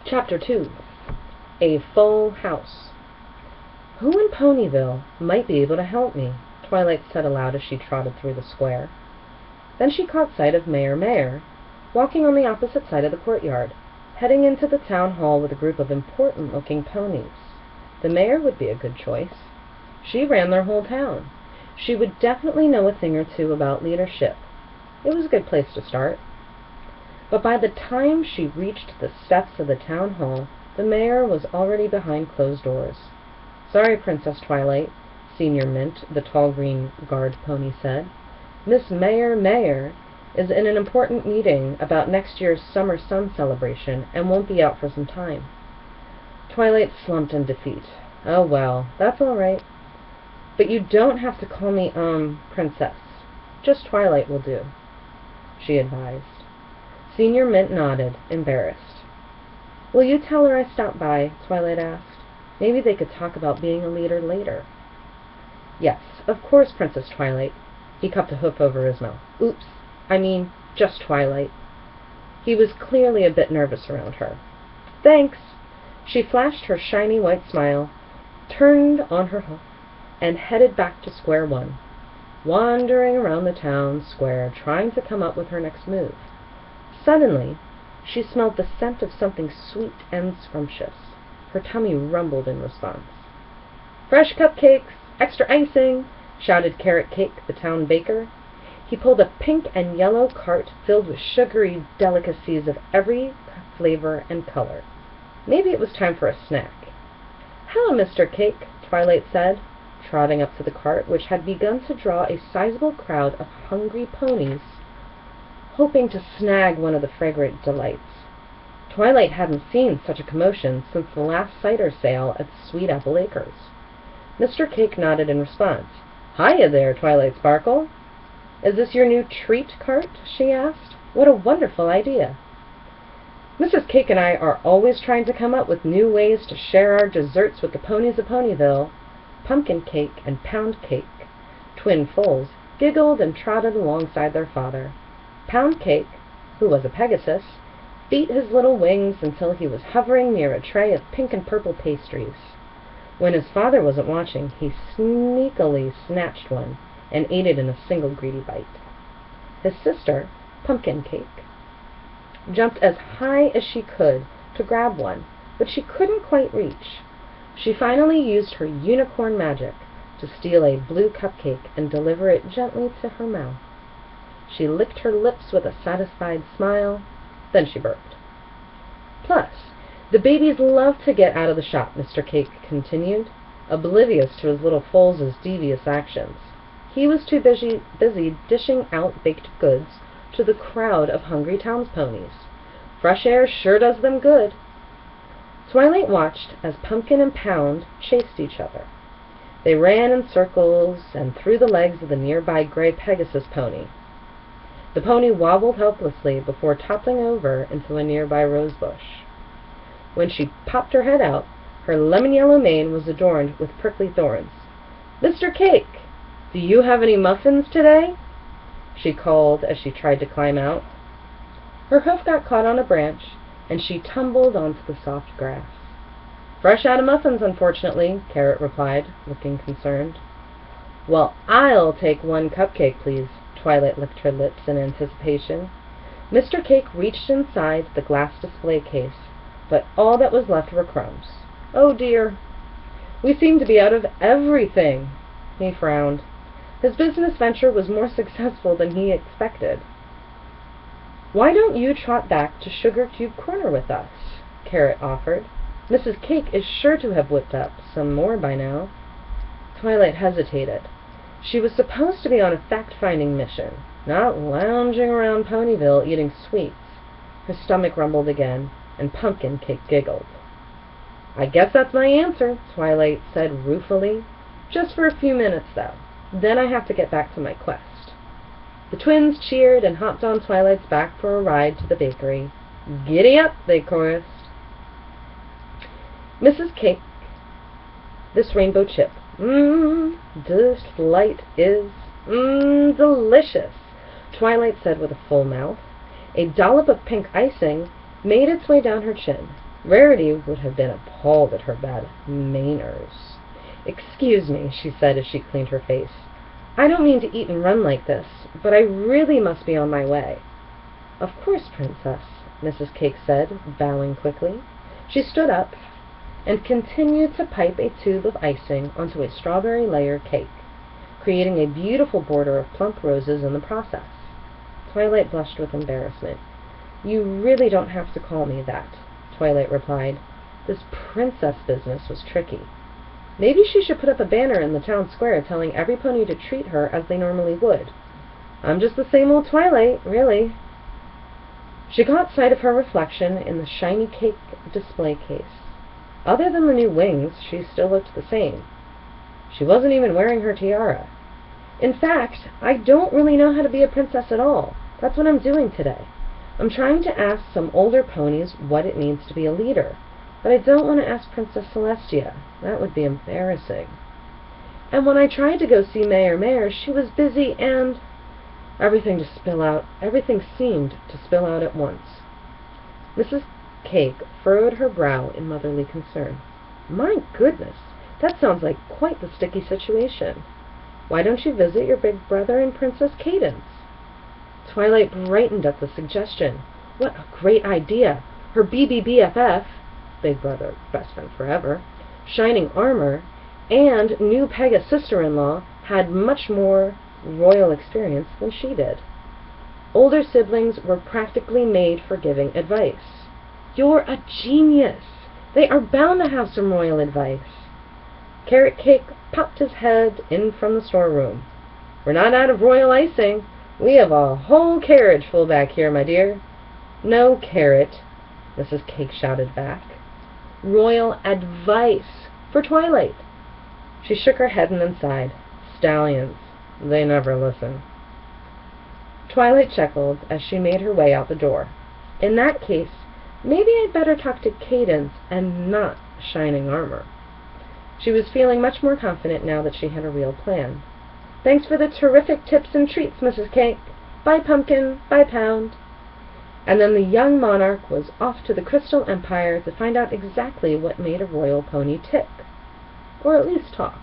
Chapter 2. A Full House. "Who in Ponyville might be able to help me?" Twilight said aloud as she trotted through the square. Then she caught sight of Mayor, walking on the opposite side of the courtyard, heading into the town hall with a group of important-looking ponies. The mayor would be a good choice. She ran their whole town. She would definitely know a thing or two about leadership. It was a good place to start. But by the time she reached the steps of the town hall, the mayor was already behind closed doors. "Sorry, Princess Twilight," Senior Mint, the tall green guard pony, said. "Miss Mayor is in an important meeting about next year's Summer Sun celebration and won't be out for some time." Twilight slumped in defeat. "Oh well, that's all right. But you don't have to call me, Princess. Just Twilight will do," she advised. Senior Mint nodded, embarrassed. "Will you tell her I stopped by?" Twilight asked. "Maybe they could talk about being a leader later." "Yes, of course, Princess Twilight." He cupped a hoof over his mouth. "Oops, I mean, just Twilight." He was clearly a bit nervous around her. "Thanks." She flashed her shiny white smile, turned on her hoof, and headed back to square one, wandering around the town square, trying to come up with her next move. Suddenly, she smelled the scent of something sweet and scrumptious. Her tummy rumbled in response. "Fresh cupcakes! Extra icing!" shouted Carrot Cake, the town baker. He pulled a pink and yellow cart filled with sugary delicacies of every flavor and color. Maybe it was time for a snack. "Hello, Mr. Cake," Twilight said, trotting up to the cart, which had begun to draw a sizable crowd of hungry ponies, hoping to snag one of the fragrant delights. Twilight hadn't seen such a commotion since the last cider sale at Sweet Apple Acres. Mr. Cake nodded in response. "Hiya there, Twilight Sparkle. Is this your new treat cart?" she asked. "What a wonderful idea." "Mrs. Cake and I are always trying to come up with new ways to share our desserts with the ponies of Ponyville." Pumpkin Cake and Pound Cake, twin foals, giggled and trotted alongside their father. Pound Cake, who was a Pegasus, beat his little wings until he was hovering near a tray of pink and purple pastries. When his father wasn't watching, he sneakily snatched one and ate it in a single greedy bite. His sister, Pumpkin Cake, jumped as high as she could to grab one, but she couldn't quite reach. She finally used her unicorn magic to steal a blue cupcake and deliver it gently to her mouth. She licked her lips with a satisfied smile, then she burped. "Plus, the babies love to get out of the shop," Mr. Cake continued, oblivious to his little foal's devious actions. He was too busy dishing out baked goods to the crowd of hungry towns-ponies. "Fresh air sure does them good." Twilight watched as Pumpkin and Pound chased each other. They ran in circles and through the legs of the nearby gray Pegasus pony. The pony wobbled helplessly before toppling over into a nearby rosebush. When she popped her head out, her lemon-yellow mane was adorned with prickly thorns. "Mr. Cake, do you have any muffins today?" she called as she tried to climb out. Her hoof got caught on a branch, and she tumbled onto the soft grass. "Fresh out of muffins, unfortunately," Carrot replied, looking concerned. "Well, I'll take one cupcake, please." Twilight licked her lips in anticipation. Mr. Cake reached inside the glass display case, but all that was left were crumbs. "Oh dear, we seem to be out of everything." He frowned. His business venture was more successful than he expected. "Why don't you trot back to Sugar Cube Corner with us?" Carrot offered. "Mrs. Cake is sure to have whipped up some more by now." Twilight hesitated. She was supposed to be on a fact-finding mission, not lounging around Ponyville eating sweets. Her stomach rumbled again, and Pumpkin Cake giggled. "I guess that's my answer," Twilight said ruefully. "Just for a few minutes, though. Then I have to get back to my quest." The twins cheered and hopped on Twilight's back for a ride to the bakery. "Giddy up," they chorused. "Mrs. Cake, this rainbow chip. This light is, delicious," Twilight said with a full mouth. A dollop of pink icing made its way down her chin. Rarity would have been appalled at her bad manners. "Excuse me," she said as she cleaned her face. "I don't mean to eat and run like this, but I really must be on my way." "Of course, Princess," Mrs. Cake said, bowing quickly. She stood up and continued to pipe a tube of icing onto a strawberry layer cake, creating a beautiful border of plump roses in the process. Twilight blushed with embarrassment. "You really don't have to call me that," Twilight replied. This princess business was tricky. Maybe she should put up a banner in the town square telling every pony to treat her as they normally would. "I'm just the same old Twilight, really." She caught sight of her reflection in the shiny cake display case. Other than the new wings, she still looked the same. She wasn't even wearing her tiara. "In fact, I don't really know how to be a princess at all. That's what I'm doing today. I'm trying to ask some older ponies what it means to be a leader, but I don't want to ask Princess Celestia. That would be embarrassing. And when I tried to go see Mayor, she was busy and—" Everything seemed to spill out at once. Mrs. Cake furrowed her brow in motherly concern. "My goodness, that sounds like quite the sticky situation. Why don't you visit your big brother and Princess Cadance?" Twilight brightened at the suggestion. What a great idea! Her BBBFF, big brother, best friend forever, shining armor, and new Pega sister-in-law had much more royal experience than she did. Older siblings were practically made for giving advice. "You're a genius! They are bound to have some royal advice." Carrot Cake popped his head in from the storeroom. "We're not out of royal icing. We have a whole carriage full back here, my dear." "No, Carrot," Mrs. Cake shouted back. "Royal advice for Twilight." She shook her head and then sighed. "Stallions. They never listen." Twilight chuckled as she made her way out the door. "In that case, maybe I'd better talk to Cadance and not Shining Armor." She was feeling much more confident now that she had a real plan. "Thanks for the terrific tips and treats, Mrs. Cake. Bye, Pumpkin. Bye, Pound." And then the young monarch was off to the Crystal Empire to find out exactly what made a royal pony tick. Or at least talk.